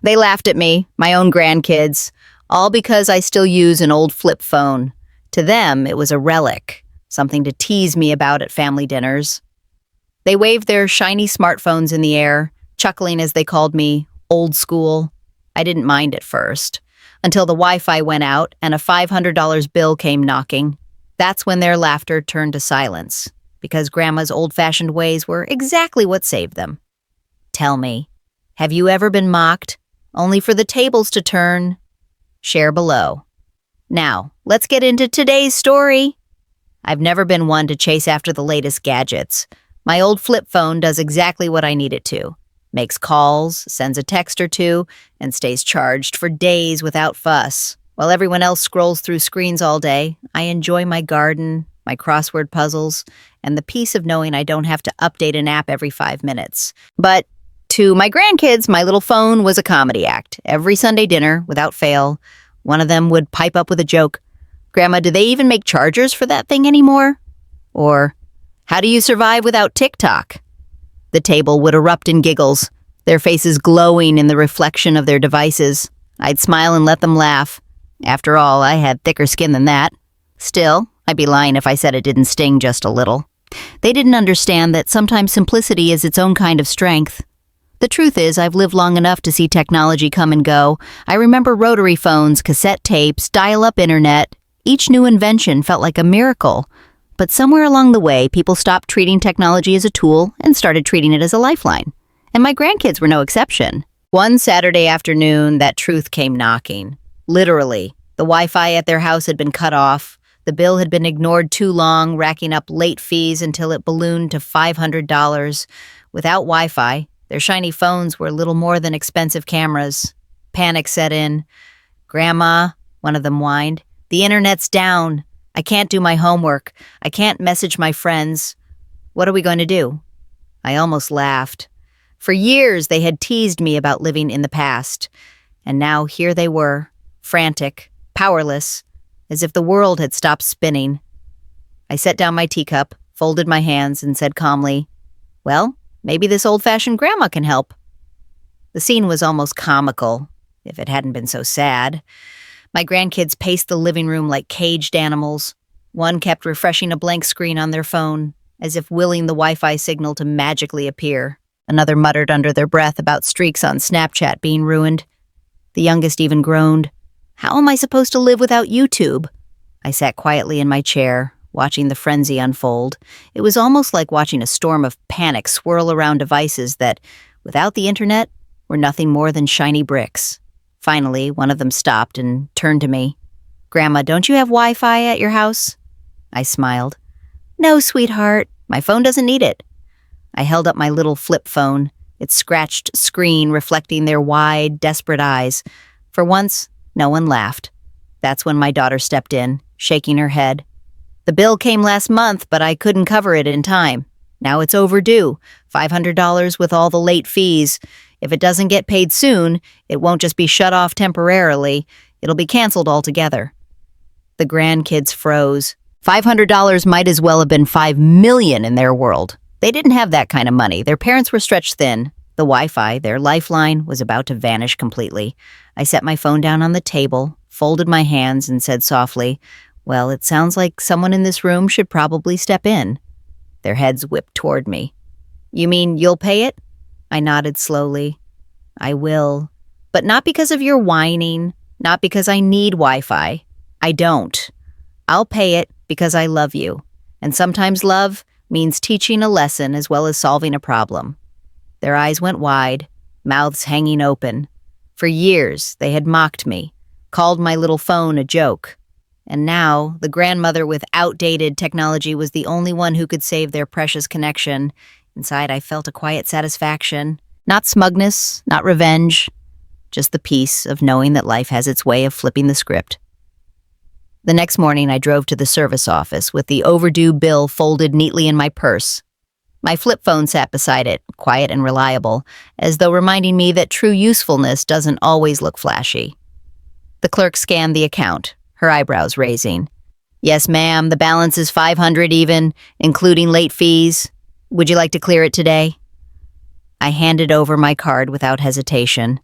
They laughed at me, my own grandkids, all because I still use an old flip phone. To them, it was a relic, something to tease me about at family dinners. They waved their shiny smartphones in the air, chuckling as they called me old school. I didn't mind at first, until the Wi-Fi went out and a $500 bill came knocking. That's when their laughter turned to silence, because Grandma's old-fashioned ways were exactly what saved them. Tell me, have you ever been mocked, only for the tables to turn? Share below. Now, let's get into today's story. I've never been one to chase after the latest gadgets. My old flip phone does exactly what I need it to. Makes calls, sends a text or two, and stays charged for days without fuss. While everyone else scrolls through screens all day, I enjoy my garden, my crossword puzzles, and the peace of knowing I don't have to update an app every 5 minutes. But to my grandkids, my little phone was a comedy act. Every Sunday dinner, without fail, one of them would pipe up with a joke. "Grandma, do they even make chargers for that thing anymore?" Or, "How do you survive without TikTok?" The table would erupt in giggles, their faces glowing in the reflection of their devices. I'd smile and let them laugh. After all, I had thicker skin than that. Still, I'd be lying if I said it didn't sting just a little. They didn't understand that sometimes simplicity is its own kind of strength. The truth is, I've lived long enough to see technology come and go. I remember rotary phones, cassette tapes, dial-up internet. Each new invention felt like a miracle. But somewhere along the way, people stopped treating technology as a tool and started treating it as a lifeline. And my grandkids were no exception. One Saturday afternoon, that truth came knocking. Literally, the Wi-Fi at their house had been cut off. The bill had been ignored too long, racking up late fees until it ballooned to $500. Without Wi-Fi, their shiny phones were little more than expensive cameras. Panic set in. "Grandma," one of them whined, "the internet's down. I can't do my homework. I can't message my friends. What are we going to do?" I almost laughed. For years, they had teased me about living in the past. And now here they were, frantic, powerless, as if the world had stopped spinning. I set down my teacup, folded my hands, and said calmly, "Well, maybe this old-fashioned grandma can help." The scene was almost comical, if it hadn't been so sad. My grandkids paced the living room like caged animals. One kept refreshing a blank screen on their phone, as if willing the Wi-Fi signal to magically appear. Another muttered under their breath about streaks on Snapchat being ruined. The youngest even groaned. "How am I supposed to live without YouTube?" I sat quietly in my chair, watching the frenzy unfold. It was almost like watching a storm of panic swirl around devices that, without the internet, were nothing more than shiny bricks. Finally, one of them stopped and turned to me. "Grandma, don't you have Wi-Fi at your house?" I smiled. "No, sweetheart. My phone doesn't need it." I held up my little flip phone, its scratched screen reflecting their wide, desperate eyes. For once, no one laughed. That's when my daughter stepped in, shaking her head. "The bill came last month, but I couldn't cover it in time. Now it's overdue, $500 with all the late fees. If it doesn't get paid soon, it won't just be shut off temporarily, it'll be canceled altogether." The grandkids froze. $500 might as well have been $5 million in their world. They didn't have that kind of money. Their parents were stretched thin. The Wi-Fi, their lifeline, was about to vanish completely. I set my phone down on the table, folded my hands, and said softly, "Well, it sounds like someone in this room should probably step in." Their heads whipped toward me. "You mean you'll pay it?" I nodded slowly. "I will. But not because of your whining, not because I need Wi-Fi. I don't. I'll pay it because I love you. And sometimes love means teaching a lesson as well as solving a problem." Their eyes went wide, mouths hanging open. For years, they had mocked me, called my little phone a joke. And now, the grandmother with outdated technology was the only one who could save their precious connection. Inside, I felt a quiet satisfaction. Not smugness, not revenge, just the peace of knowing that life has its way of flipping the script. The next morning, I drove to the service office with the overdue bill folded neatly in my purse. My flip phone sat beside it, quiet and reliable, as though reminding me that true usefulness doesn't always look flashy. The clerk scanned the account, her eyebrows raising. "Yes, ma'am, the balance is $500 even, including late fees. Would you like to clear it today?" I handed over my card without hesitation.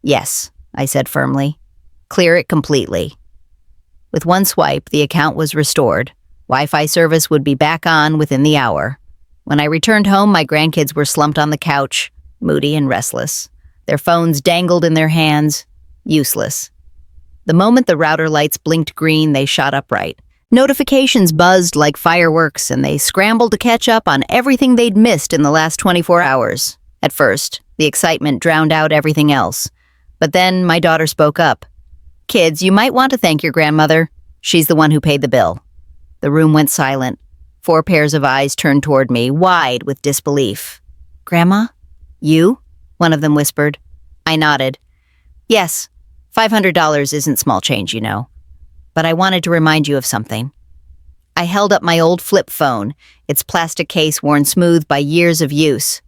Yes, I said firmly. Clear it completely. With one swipe, the account was restored. Wi-Fi service would be back on within the hour. When I returned home, my grandkids were slumped on the couch, moody and restless. Their phones dangled in their hands, useless. The moment the router lights blinked green, they shot upright. Notifications buzzed like fireworks, and they scrambled to catch up on everything they'd missed in the last 24 hours. At first, the excitement drowned out everything else. But then my daughter spoke up. "Kids, you might want to thank your grandmother. She's the one who paid the bill." The room went silent. 4 pairs of eyes turned toward me, wide with disbelief. "Grandma? You?" one of them whispered. I nodded. "Yes, $500 isn't small change, you know. But I wanted to remind you of something." I held up my old flip phone, its plastic case worn smooth by years of use.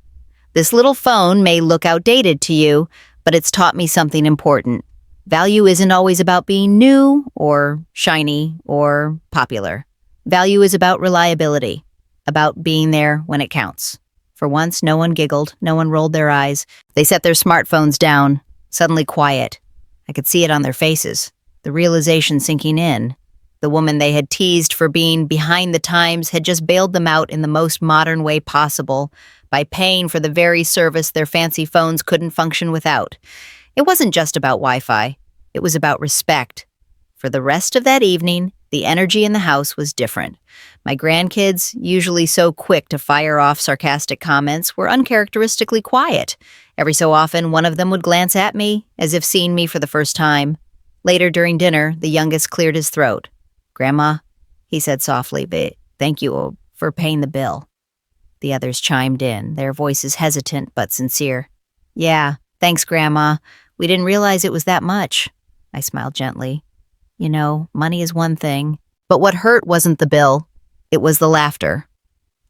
"This little phone may look outdated to you, but it's taught me something important. Value isn't always about being new or shiny or popular. Value is about reliability, about being there when it counts." For once, no one giggled, no one rolled their eyes. They set their smartphones down, suddenly quiet. I could see it on their faces, the realization sinking in. The woman they had teased for being behind the times had just bailed them out in the most modern way possible by paying for the very service their fancy phones couldn't function without. It wasn't just about Wi-Fi. It was about respect. For the rest of that evening, the energy in the house was different. My grandkids, usually so quick to fire off sarcastic comments, were uncharacteristically quiet. Every so often, one of them would glance at me, as if seeing me for the first time. Later during dinner, the youngest cleared his throat. "Grandma," he said softly, "but thank you for paying the bill." The others chimed in, their voices hesitant but sincere. "Yeah, thanks, Grandma. We didn't realize it was that much." I smiled gently. You know, money is one thing. But what hurt wasn't the bill. It was the laughter.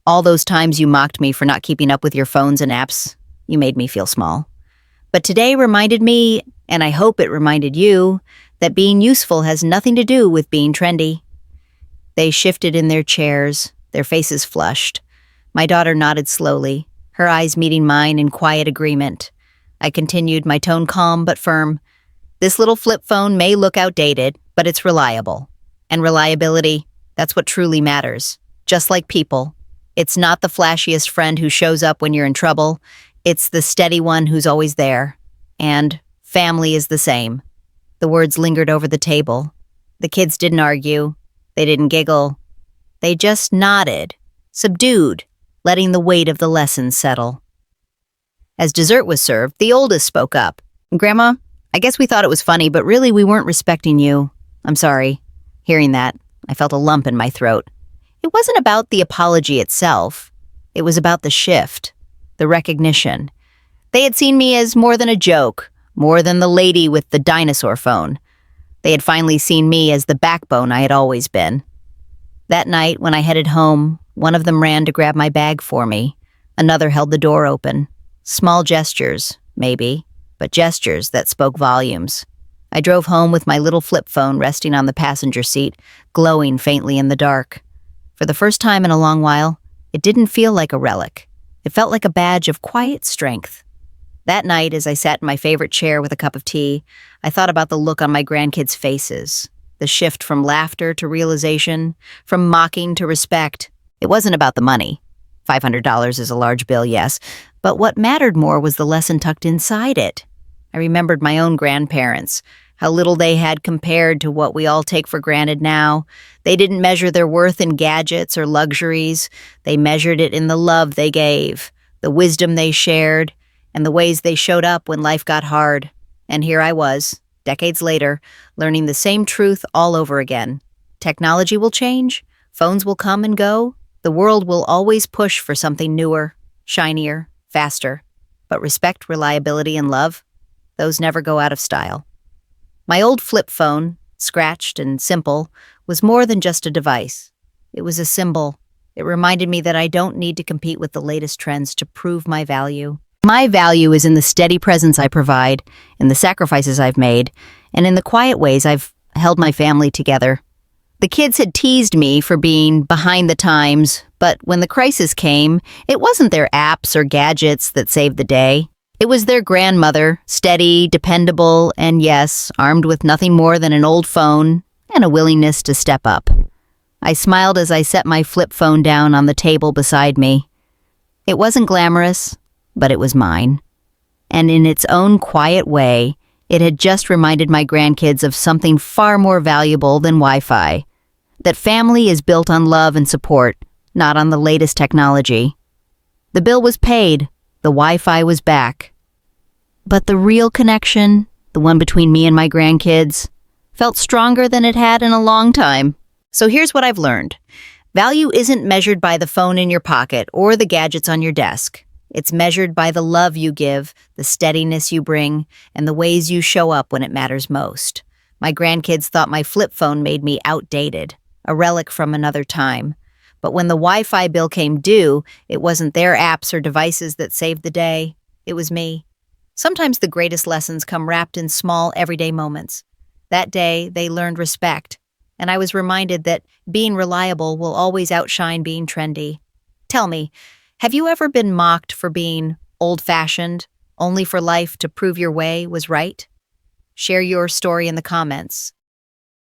All those times you mocked me for not keeping up with your phones and apps, you made me feel small. But today reminded me, and I hope it reminded you, that being useful has nothing to do with being trendy. They shifted in their chairs, their faces flushed. My daughter nodded slowly, her eyes meeting mine in quiet agreement. I continued, my tone calm but firm. "This little flip phone may look outdated, but it's reliable. And reliability, that's what truly matters. Just like people. It's not the flashiest friend who shows up when you're in trouble. It's the steady one who's always there. And family is the same." The words lingered over the table. The kids didn't argue. They didn't giggle. They just nodded, subdued, letting the weight of the lesson settle. As dessert was served, the oldest spoke up. "Grandma, I guess we thought it was funny, but really we weren't respecting you. I'm sorry." Hearing that, I felt a lump in my throat. It wasn't about the apology itself. It was about the shift, the recognition. They had seen me as more than a joke, more than the lady with the dinosaur phone. They had finally seen me as the backbone I had always been. That night, when I headed home, one of them ran to grab my bag for me. Another held the door open. Small gestures, maybe, but gestures that spoke volumes. I drove home with my little flip phone resting on the passenger seat, glowing faintly in the dark. For the first time in a long while, it didn't feel like a relic. It felt like a badge of quiet strength. That night, as I sat in my favorite chair with a cup of tea, I thought about the look on my grandkids' faces, the shift from laughter to realization, from mocking to respect. It wasn't about the money. $500 is a large bill, yes, but what mattered more was the lesson tucked inside it. I remembered my own grandparents, how little they had compared to what we all take for granted now. They didn't measure their worth in gadgets or luxuries. They measured it in the love they gave, the wisdom they shared, and the ways they showed up when life got hard. And here I was, decades later, learning the same truth all over again. Technology will change, phones will come and go, the world will always push for something newer, shinier, faster. But respect, reliability, and love, those never go out of style. My old flip phone, scratched and simple, was more than just a device. It was a symbol. It reminded me that I don't need to compete with the latest trends to prove my value. My value is in the steady presence I provide, in the sacrifices I've made, and in the quiet ways I've held my family together. The kids had teased me for being behind the times, but when the crisis came, it wasn't their apps or gadgets that saved the day. It was their grandmother, steady, dependable, and yes, armed with nothing more than an old phone and a willingness to step up. I smiled as I set my flip phone down on the table beside me. It wasn't glamorous, but it was mine. And in its own quiet way, it had just reminded my grandkids of something far more valuable than Wi-Fi. That family is built on love and support, not on the latest technology. The bill was paid, the Wi-Fi was back. But the real connection, the one between me and my grandkids, felt stronger than it had in a long time. So here's what I've learned. Value isn't measured by the phone in your pocket or the gadgets on your desk. It's measured by the love you give, the steadiness you bring, and the ways you show up when it matters most. My grandkids thought my flip phone made me outdated, a relic from another time. But when the Wi-Fi bill came due, it wasn't their apps or devices that saved the day. It was me. Sometimes the greatest lessons come wrapped in small, everyday moments. That day, they learned respect, and I was reminded that being reliable will always outshine being trendy. Tell me, have you ever been mocked for being old-fashioned, only for life to prove your way was right? Share your story in the comments.